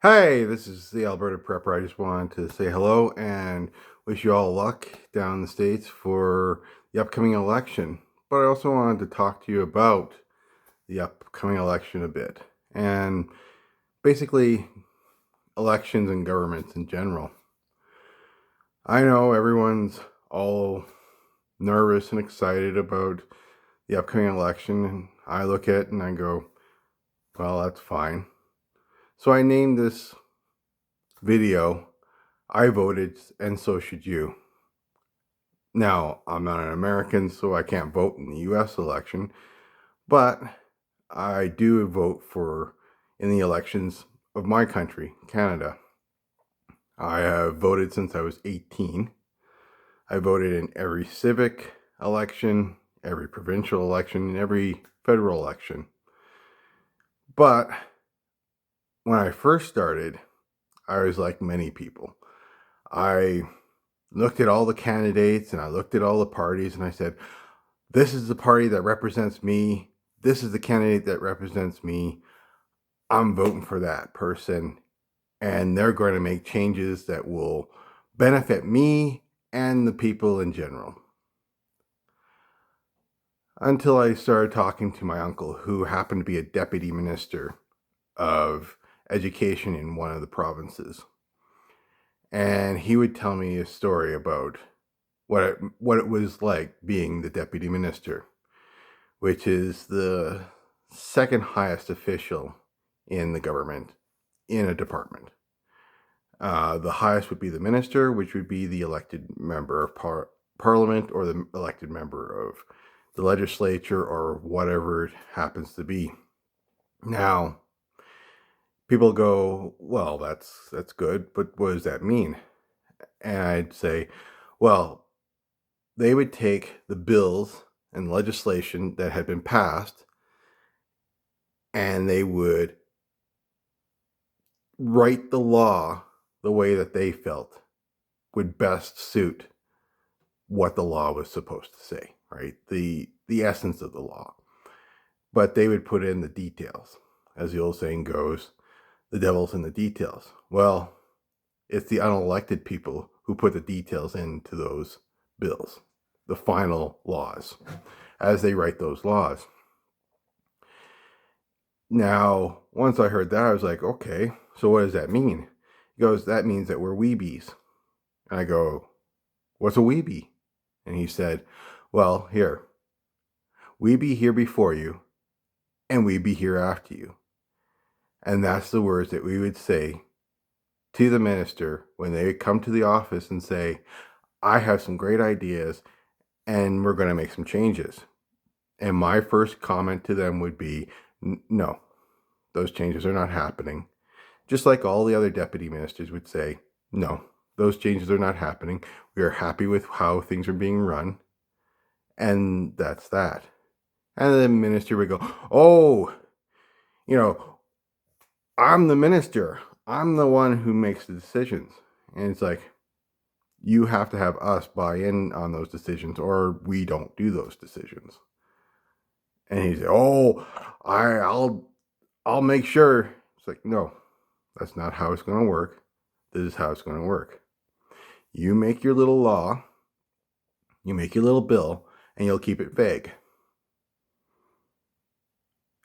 Hey, this is the Alberta Prepper. I just wanted to say hello and wish you all luck down in the States for the upcoming election. But I also wanted to talk to you about the upcoming election a bit and basically elections and governments in general. I know everyone's all nervous and excited about the upcoming election, and I look at it and I go, well, that's fine. So I named this video, I voted and so should you. Now, I'm not an American, so I can't vote in the US election, but I do vote in the elections of my country, Canada. I have voted since I was 18. I voted in every civic election, every provincial election, and every federal election. But when I first started, I was like many people. I looked at all the candidates and I looked at all the parties and I said, this is the party that represents me. This is the candidate that represents me. I'm voting for that person. And they're going to make changes that will benefit me and the people in general. Until I started talking to my uncle, who happened to be a deputy minister of education in one of the provinces. And he would tell me a story about what it was like being the deputy minister, which is the second highest official in the government in a department. The highest would be the minister, which would be the elected member of parliament or the elected member of the legislature or whatever it happens to be. Now, people go, well, that's good, but what does that mean? And I'd say, well, they would take the bills and legislation that had been passed and they would write the law the way that they felt would best suit what the law was supposed to say, right? The essence of the law. But they would put in the details. As the old saying goes, the devil's in the details. Well, it's the unelected people who put the details into those bills, the final laws, as they write those laws. Now, once I heard that, I was like, okay, so what does that mean? He goes, that means that we're weebies. And I go, what's a weebie? And he said, well, here, we be here before you, and we be here after you. And that's the words that we would say to the minister when they come to the office and say, I have some great ideas, and we're going to make some changes. And my first comment to them would be, no, those changes are not happening. Just like all the other deputy ministers would say, no, those changes are not happening. We are happy with how things are being run. And that's that. And the minister would go, oh, I'm the minister. I'm the one who makes the decisions. And it's like, you have to have us buy in on those decisions or we don't do those decisions. And he said, oh, I'll make sure. It's like, no, that's not how it's going to work. This is how it's going to work. You make your little law, you make your little bill, and you'll keep it vague.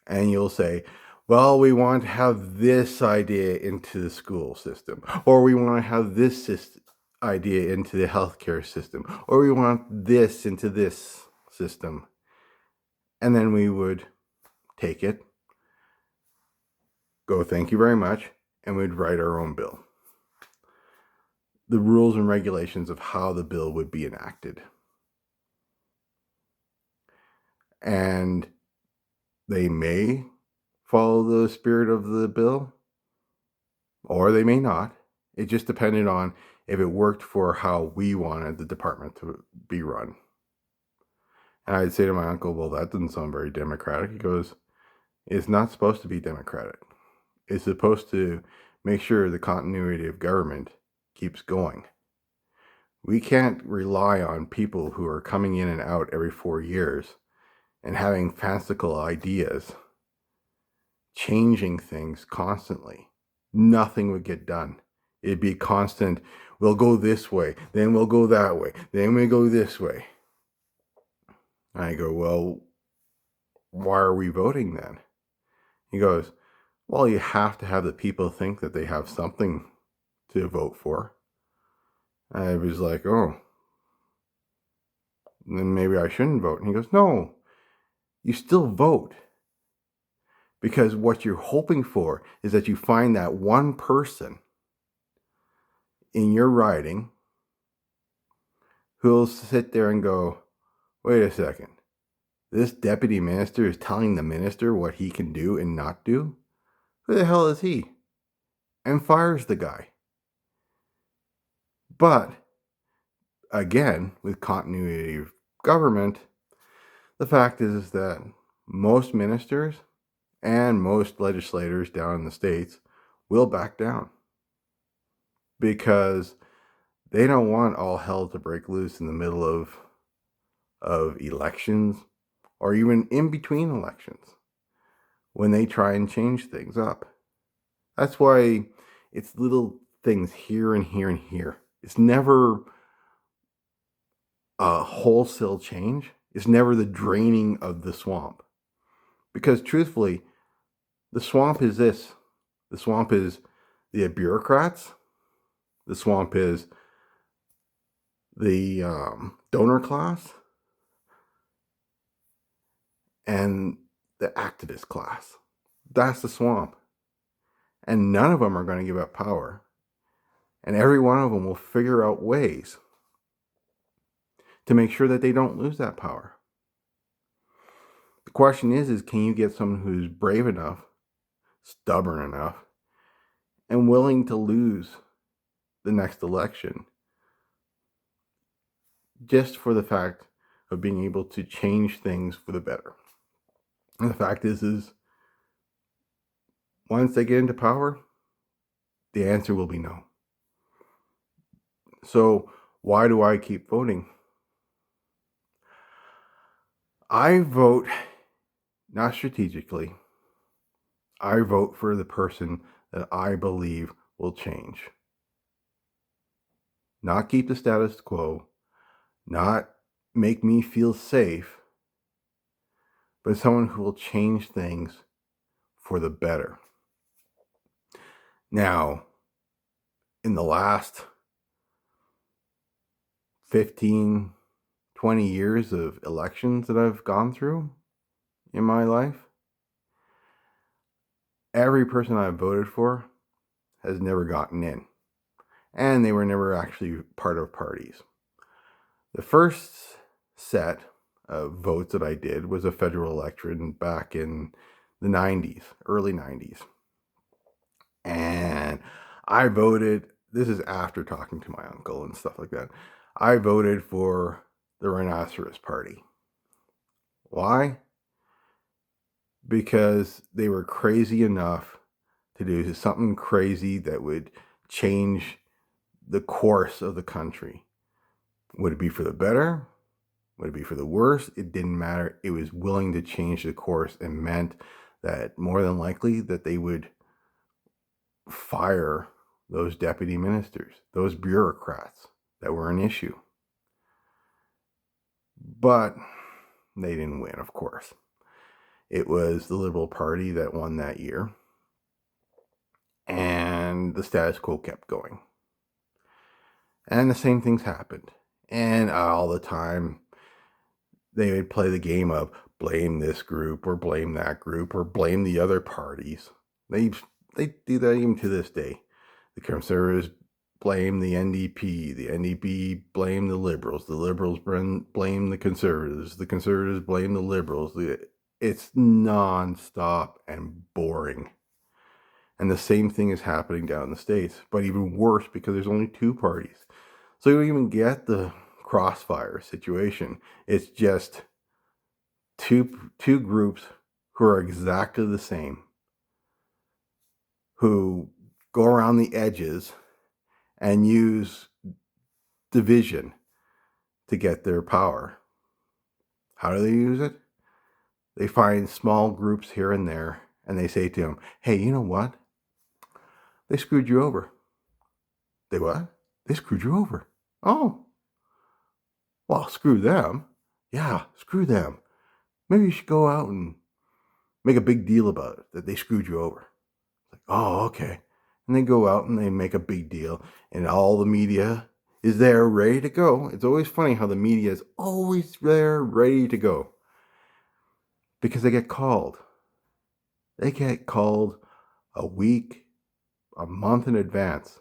And you'll say, well, we want to have this idea into the school system, or we want to have this idea into the healthcare system, or we want this into this system. And then we would take it, go, thank you very much, and we'd write our own bill. The rules and regulations of how the bill would be enacted. And they may follow the spirit of the bill, or they may not. It just depended on if it worked for how we wanted the department to be run. And I'd say to my uncle, well, that doesn't sound very democratic. He goes, it's not supposed to be democratic. It's supposed to make sure the continuity of government keeps going. We can't rely on people who are coming in and out every 4 years and having fanciful ideas, changing things constantly. nothing would get done. It'd be constant, we'll go this way, then we'll go that way, then we go this way. And I go, well, why are we voting then? He goes, well, you have to have the people think that they have something to vote for. I was like, oh, then maybe I shouldn't vote. And he goes, no, you still vote. Because what you're hoping for is that you find that one person in your riding who'll sit there and go, wait a second, this deputy minister is telling the minister what he can do and not do? Who the hell is he? And fires the guy. But again, with continuity of government, the fact is that most ministers and most legislators down in the States will back down because they don't want all hell to break loose in the middle of elections or even in between elections when they try and change things up. That's why it's little things here and here and here. It's never a wholesale change. It's never the draining of the swamp. Because truthfully, the swamp is this. The swamp is the bureaucrats. The swamp is the donor class and the activist class. That's the swamp. And none of them are going to give up power. And every one of them will figure out ways to make sure that they don't lose that power. The question is can you get someone who's brave enough, stubborn enough, and willing to lose the next election just for the fact of being able to change things for the better? And the fact is once they get into power, the answer will be no. So why do I keep voting? I vote not strategically. I vote for the person that I believe will change. Not keep the status quo, not make me feel safe, but someone who will change things for the better. Now, in the last 15, 20 years of elections that I've gone through in my life, every person I've voted for has never gotten in. And they were never actually part of parties. The first set of votes that I did was a federal election back in the 90s, early 90s. And I voted, this is after talking to my uncle and stuff like that, I voted for the Rhinoceros Party. Why? Because they were crazy enough to do something crazy that would change the course of the country. Would it be for the better? Would it be for the worse? It didn't matter. It was willing to change the course and meant that more than likely that they would fire those deputy ministers, those bureaucrats that were an issue. But they didn't win, of course. It was the Liberal Party that won that year. And the status quo kept going. And the same things happened. And all the time, they would play the game of blame this group or blame that group or blame the other parties. They do that even to this day. The Conservatives blame the NDP. The NDP blame the Liberals blame the Conservatives blame the Liberals. It's non-stop and boring. And the same thing is happening down in the States, but even worse because there's only two parties. So you don't even get the crossfire situation. It's just two groups who are exactly the same, who go around the edges and use division to get their power. How do they use it? They find small groups here and there, and they say to them, hey, you know what? They screwed you over. They what? They screwed you over. Oh, well, screw them. Yeah, screw them. Maybe you should go out and make a big deal about it, that they screwed you over. Like, oh, okay. And they go out and they make a big deal, and all the media is there ready to go. It's always funny how the media is always there ready to go because they get called. They get called a week, a month in advance.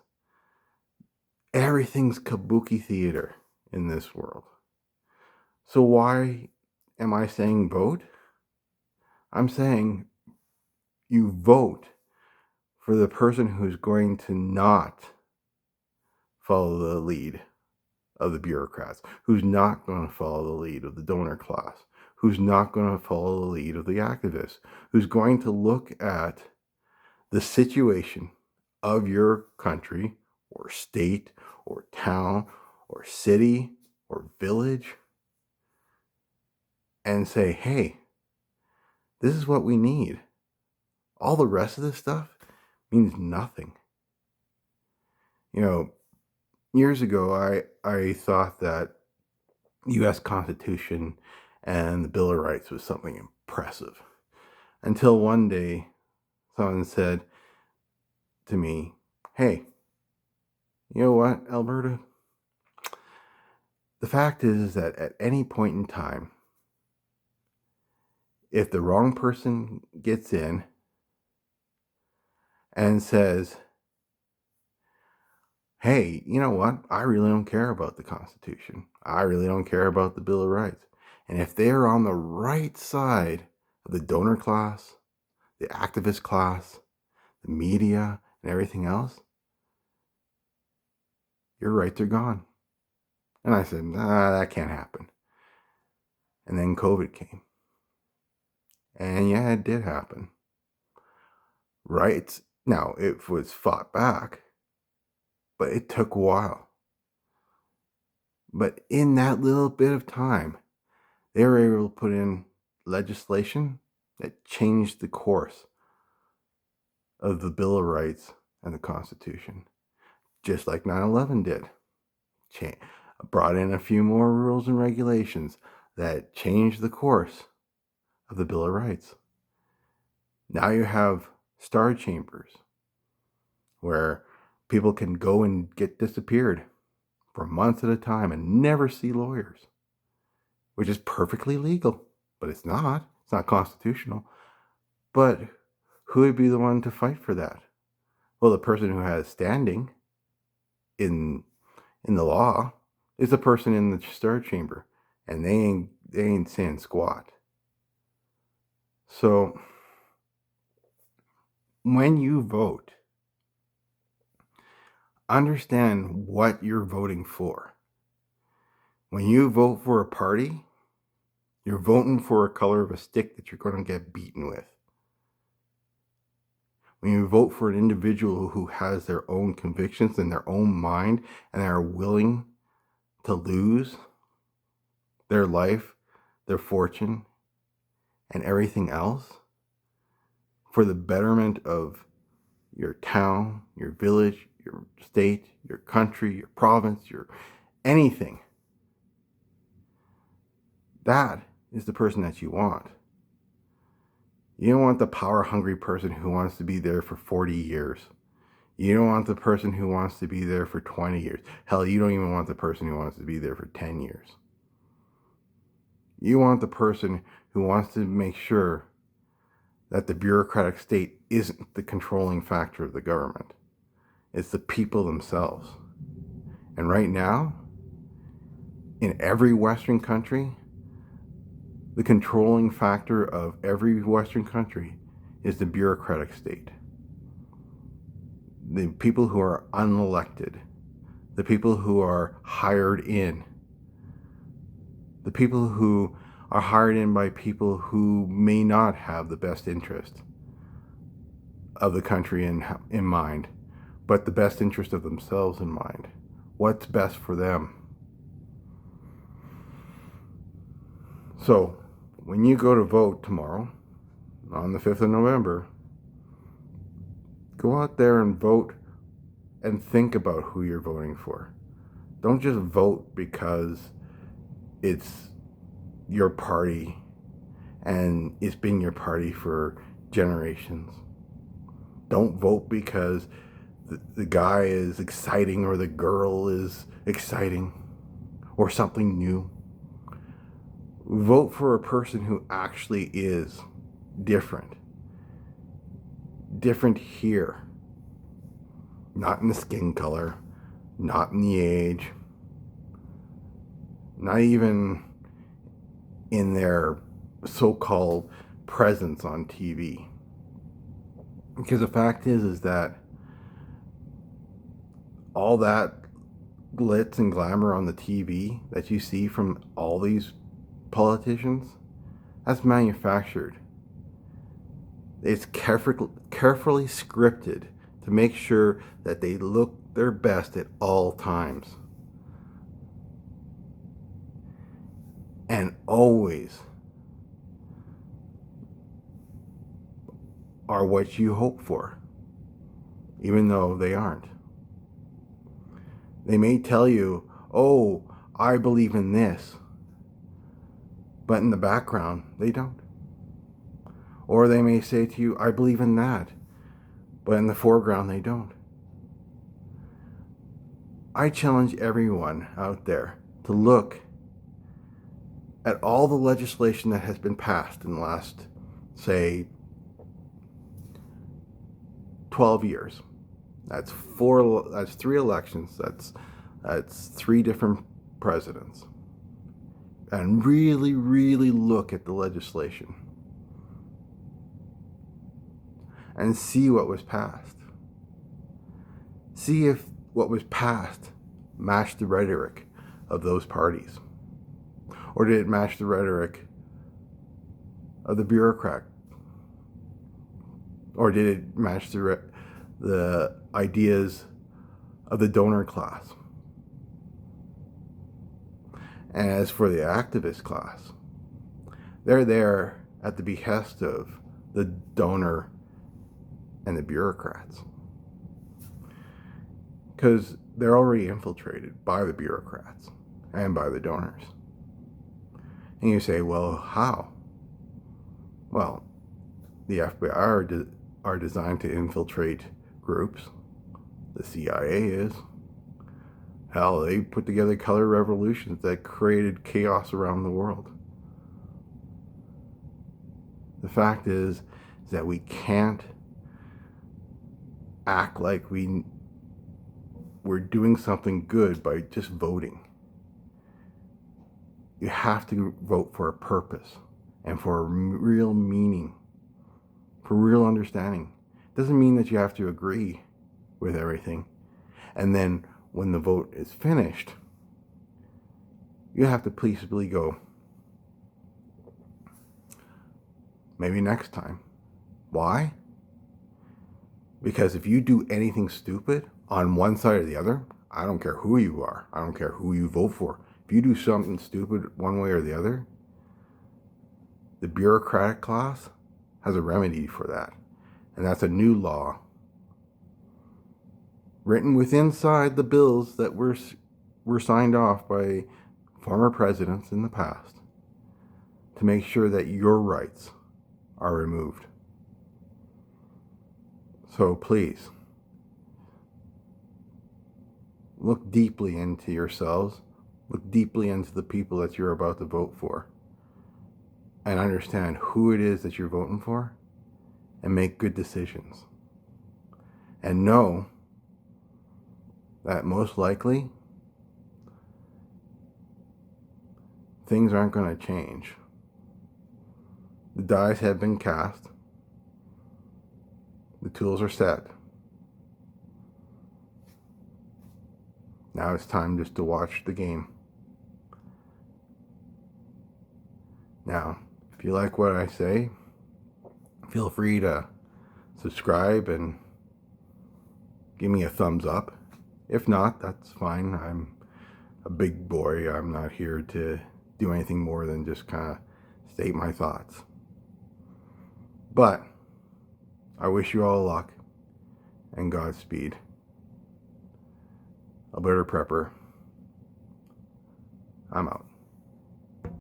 Everything's kabuki theater in this world. So why am I saying vote? I'm saying you vote for the person who's going to not follow the lead of the bureaucrats, who's not going to follow the lead of the donor class, who's not going to follow the lead of the activists, who's going to look at the situation of your country or state or town or city or village and say, hey, this is what we need. All the rest of this stuff means nothing. You know, years ago, I thought that the U.S. Constitution and the Bill of Rights was something impressive. Until one day, someone said to me, hey, you know what, Alberta? The fact is that at any point in time, if the wrong person gets in and says, hey, you know what? I really don't care about the Constitution. I really don't care about the Bill of Rights. And if they're on the right side of the donor class, the activist class, the media, and everything else, your rights are gone. And I said, nah, that can't happen. And then COVID came. And yeah, it did happen. Rights, now it was fought back, but it took a while. But in that little bit of time, they were able to put in legislation that changed the course of the Bill of Rights and the Constitution, just like 9/11 did. Brought in a few more rules and regulations that changed the course of the Bill of Rights. Now you have star chambers where people can go and get disappeared for months at a time and never see lawyers, which is perfectly legal, but it's not. It's not constitutional. But who would be the one to fight for that? Well, the person who has standing in the law is the person in the star chamber, and they ain't saying squat. So when you vote, understand what you're voting for. When you vote for a party, you're voting for a color of a stick that you're going to get beaten with. When you vote for an individual who has their own convictions and their own mind and are willing to lose their life, their fortune, and everything else for the betterment of your town, your village, your state, your country, your province, your anything, that is the person that you want. You don't want the power-hungry person who wants to be there for 40 years. You don't want the person who wants to be there for 20 years. Hell, you don't even want the person who wants to be there for 10 years. You want the person who wants to make sure that the bureaucratic state isn't the controlling factor of the government. It's the people themselves. And right now, in every Western country, the controlling factor of every Western country is the bureaucratic state. The people who are unelected, the people who are hired in, the people who are hired in by people who may not have the best interest of the country in mind, but the best interest of themselves in mind. What's best for them? So, when you go to vote tomorrow, on the 5th of November, Go out there and vote and think about who you're voting for. Don't just vote because it's your party and it's been your party for generations. Don't vote because the guy is exciting or the girl is exciting or something new. Vote for a person who actually is different. Different here. Not in the skin color, not in the age, not even in their so-called presence on TV. Because the fact is that all that glitz and glamour on the TV that you see from all these politicians, that's manufactured. It's carefully scripted to make sure that they look their best at all times. And always are what you hope for, even though they aren't. They may tell you, oh, I believe in this, but in the background, they don't. Or they may say to you, I believe in that, but in the foreground, they don't. I challenge everyone out there to look at all the legislation that has been passed in the last, say, 12 years. That's 3 elections. That's 3 different presidents. And really, really look at the legislation and see what was passed. See if what was passed matched the rhetoric of those parties. Or did it match the rhetoric of the bureaucrat? Or did it match the ideas of the donor class? And as for the activist class, they're there at the behest of the donor and the bureaucrats. Because they're already infiltrated by the bureaucrats and by the donors. And you say, well, how? Well, the FBI are designed to infiltrate groups. The CIA is. Hell, they put together color revolutions that created chaos around the world. The fact is that we can't act like we're doing something good by just voting. You have to vote for a purpose and for a real meaning, for real understanding. It doesn't mean that you have to agree with everything. And then when the vote is finished, you have to peaceably go, maybe next time. Why? Because if you do anything stupid on one side or the other, I don't care who you are. I don't care who you vote for. If you do something stupid one way or the other, the bureaucratic class has a remedy for that. And that's a new law written inside the bills that were signed off by former presidents in the past to make sure that your rights are removed. So please, look deeply into yourselves, look deeply into the people that you're about to vote for, and understand who it is that you're voting for, and make good decisions. And know that most likely, things aren't going to change. The dice have been cast. The tools are set. Now it's time just to watch the game. Now, if you like what I say, feel free to subscribe and give me a thumbs up. If not, that's fine. I'm a big boy. I'm not here to do anything more than just kind of state my thoughts. But I wish you all luck. and Godspeed. Alberta Prepper. I'm out.